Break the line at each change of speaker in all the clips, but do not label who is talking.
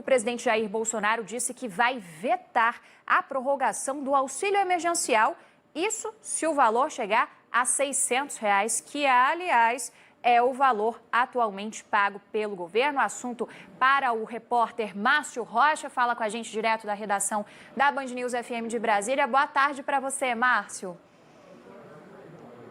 presidente Jair Bolsonaro disse que vai vetar a prorrogação do auxílio emergencial, isso se o valor chegar a R$ 600, que, aliás, é o valor atualmente pago pelo governo. Assunto para o repórter Márcio Rocha, fala com a gente direto da redação da Band News FM de Brasília. Boa tarde para você, Márcio.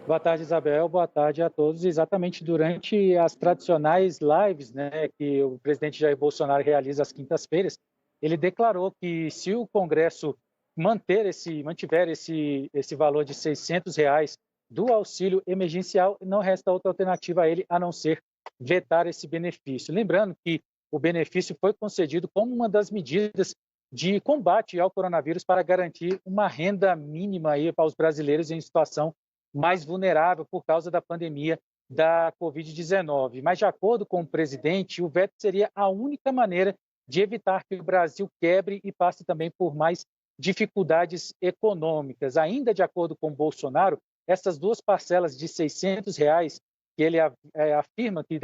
Boa tarde, Isabel. Boa tarde a todos. Exatamente durante as tradicionais lives, né, que o presidente Jair Bolsonaro realiza às quintas-feiras, ele declarou que se o Congresso mantiver esse valor de R$ 600 do auxílio emergencial, não resta outra alternativa a ele a não ser vetar esse benefício. Lembrando que o benefício foi concedido como uma das medidas de combate ao coronavírus para garantir uma renda mínima aí para os brasileiros em situação mais vulnerável por causa da pandemia da Covid-19. Mas, de acordo com o presidente, o veto seria a única maneira de evitar que o Brasil quebre e passe também por mais dificuldades econômicas. Ainda de acordo com Bolsonaro, essas duas parcelas de R$ 600, que ele afirma que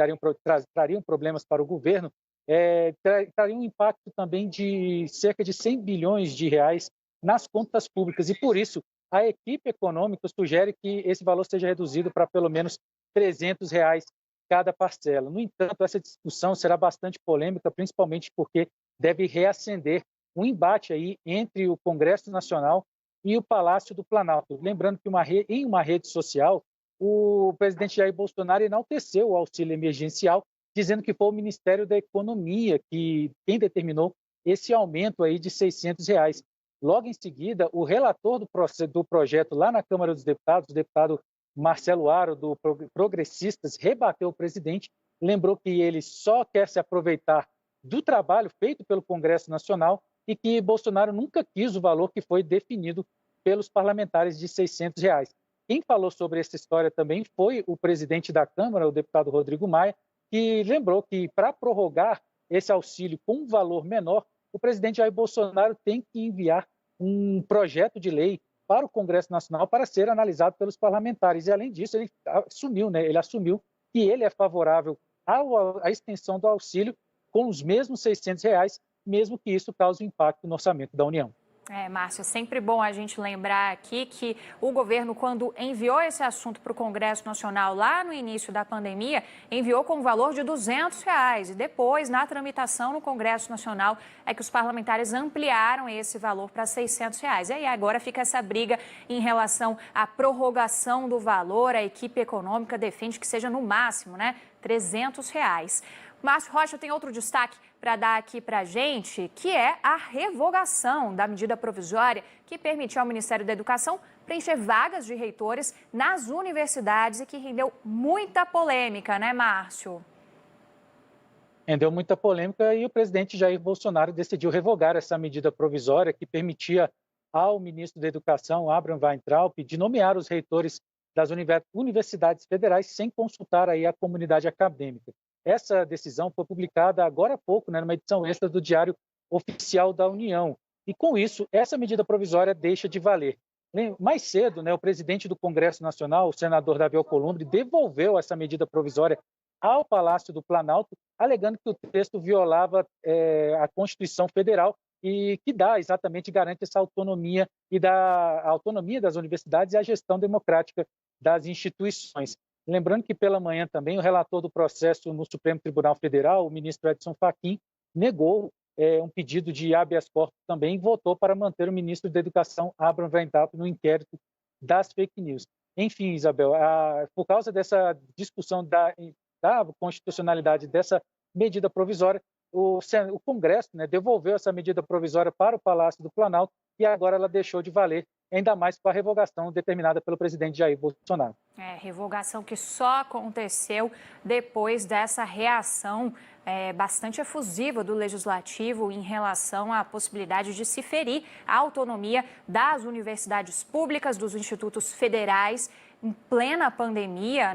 trariam problemas para o governo, trariam um impacto também de cerca de 100 bilhões de reais nas contas públicas. E, por isso, a equipe econômica sugere que esse valor seja reduzido para pelo menos R$ 300 cada parcela. No entanto, essa discussão será bastante polêmica, principalmente porque deve reacender um embate aí entre o Congresso Nacional e o Palácio do Planalto. Lembrando que em uma rede social, o presidente Jair Bolsonaro enalteceu o auxílio emergencial, dizendo que foi o Ministério da Economia quem determinou esse aumento aí de R$ 600. Logo em seguida, o relator do projeto lá na Câmara dos Deputados, o deputado Marcelo Aro, do Progressistas, rebateu o presidente, lembrou que ele só quer se aproveitar do trabalho feito pelo Congresso Nacional e que Bolsonaro nunca quis o valor que foi definido pelos parlamentares de R$ 600. Quem falou sobre essa história também foi o presidente da Câmara, o deputado Rodrigo Maia, que lembrou que para prorrogar esse auxílio com um valor menor, o presidente Jair Bolsonaro tem que enviar um projeto de lei para o Congresso Nacional para ser analisado pelos parlamentares. E, além disso, ele assumiu que ele é favorável à extensão do auxílio com os mesmos R$ 600, mesmo que isso cause impacto no orçamento da União.
Márcio, é sempre bom a gente lembrar aqui que o governo, quando enviou esse assunto para o Congresso Nacional lá no início da pandemia, enviou com o valor de R$ 200. E depois, na tramitação no Congresso Nacional, é que os parlamentares ampliaram esse valor para R$ 600. E aí agora fica essa briga em relação à prorrogação do valor. A equipe econômica defende que seja no máximo, né, R$ 300. Márcio Rocha tem outro destaque para dar aqui para a gente, que é a revogação da medida provisória que permitiu ao Ministério da Educação preencher vagas de reitores nas universidades e que rendeu muita polêmica, né, Márcio?
Rendeu muita polêmica e o presidente Jair Bolsonaro decidiu revogar essa medida provisória que permitia ao ministro da Educação, Abraham Weintraub, de nomear os reitores das universidades federais sem consultar aí a comunidade acadêmica. Essa decisão foi publicada agora há pouco, numa edição extra do Diário Oficial da União. E, com isso, essa medida provisória deixa de valer. Mais cedo, o presidente do Congresso Nacional, o senador Davi Alcolumbre, devolveu essa medida provisória ao Palácio do Planalto, alegando que o texto violava a Constituição Federal e que garante essa autonomia a autonomia das universidades e a gestão democrática das instituições. Lembrando que pela manhã também o relator do processo no Supremo Tribunal Federal, o ministro Edson Fachin, negou um pedido de habeas corpus também e votou para manter o ministro da Educação, Abraham Weintraub, no inquérito das fake news. Enfim, Isabel, por causa dessa discussão da constitucionalidade dessa medida provisória, o Congresso devolveu essa medida provisória para o Palácio do Planalto e agora ela deixou de valer, ainda mais com a revogação determinada pelo presidente Jair Bolsonaro.
Revogação que só aconteceu depois dessa reação bastante efusiva do Legislativo em relação à possibilidade de se ferir a autonomia das universidades públicas, dos institutos federais, em plena pandemia,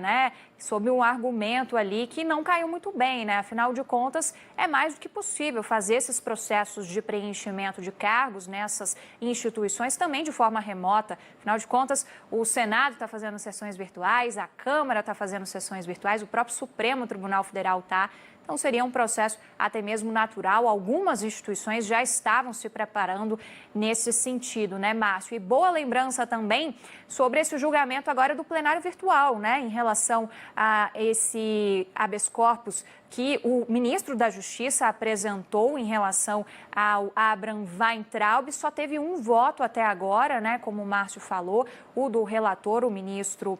sob um argumento ali que não caiu muito bem, né? Afinal de contas, é mais do que possível fazer esses processos de preenchimento de cargos nessas instituições também de forma remota. Afinal de contas, o Senado está fazendo sessões virtuais, a Câmara está fazendo sessões virtuais, o próprio Supremo Tribunal Federal está. Então, seria um processo até mesmo natural. Algumas instituições já estavam se preparando nesse sentido, né, Márcio? E boa lembrança também sobre esse julgamento agora do plenário virtual, né, em relação a esse habeas corpus que o ministro da Justiça apresentou em relação ao Abraham Weintraub. Só teve um voto até agora, né, como o Márcio falou, o do relator, o ministro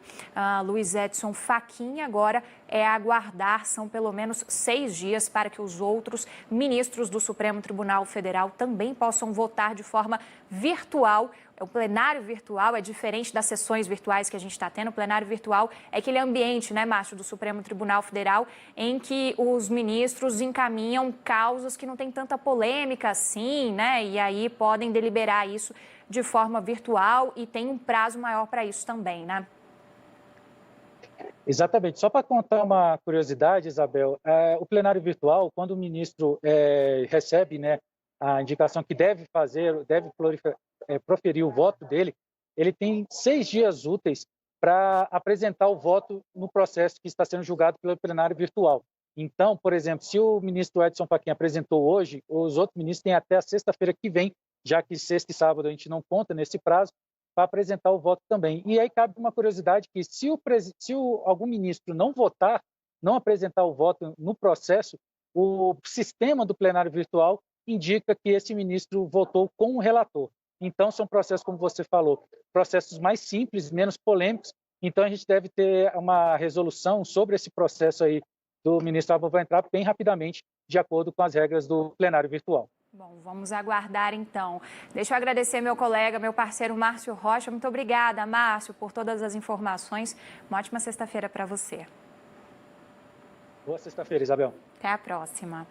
Luiz Edson Fachin. Agora é aguardar, são pelo menos 6 dias para que os outros ministros do Supremo Tribunal Federal também possam votar de forma virtual. O plenário virtual é diferente das sessões virtuais que a gente está tendo. O plenário virtual é aquele ambiente, né, Márcio, do Supremo Tribunal Federal, em que os ministros encaminham causas que não tem tanta polêmica assim, né? E aí podem deliberar isso de forma virtual e tem um prazo maior para isso também, né?
Exatamente. Só para contar uma curiosidade, Isabel, o plenário virtual, quando o ministro recebe, né, a indicação que deve proferir o voto dele, ele tem 6 dias úteis para apresentar o voto no processo que está sendo julgado pelo plenário virtual. Então, por exemplo, se o ministro Edson Fachin apresentou hoje, os outros ministros têm até a sexta-feira que vem, já que sexta e sábado a gente não conta nesse prazo, para apresentar o voto também. E aí cabe uma curiosidade que se algum ministro não votar, não apresentar o voto no processo, o sistema do plenário virtual indica que esse ministro votou com o relator. Então, são processos, como você falou, processos mais simples, menos polêmicos. Então, a gente deve ter uma resolução sobre esse processo aí do ministro Abraham Weintraub bem rapidamente, de acordo com as regras do plenário virtual.
Bom, vamos aguardar então. Deixa eu agradecer meu colega, meu parceiro Márcio Rocha. Muito obrigada, Márcio, por todas as informações. Uma ótima sexta-feira para você.
Boa sexta-feira, Isabel.
Até a próxima.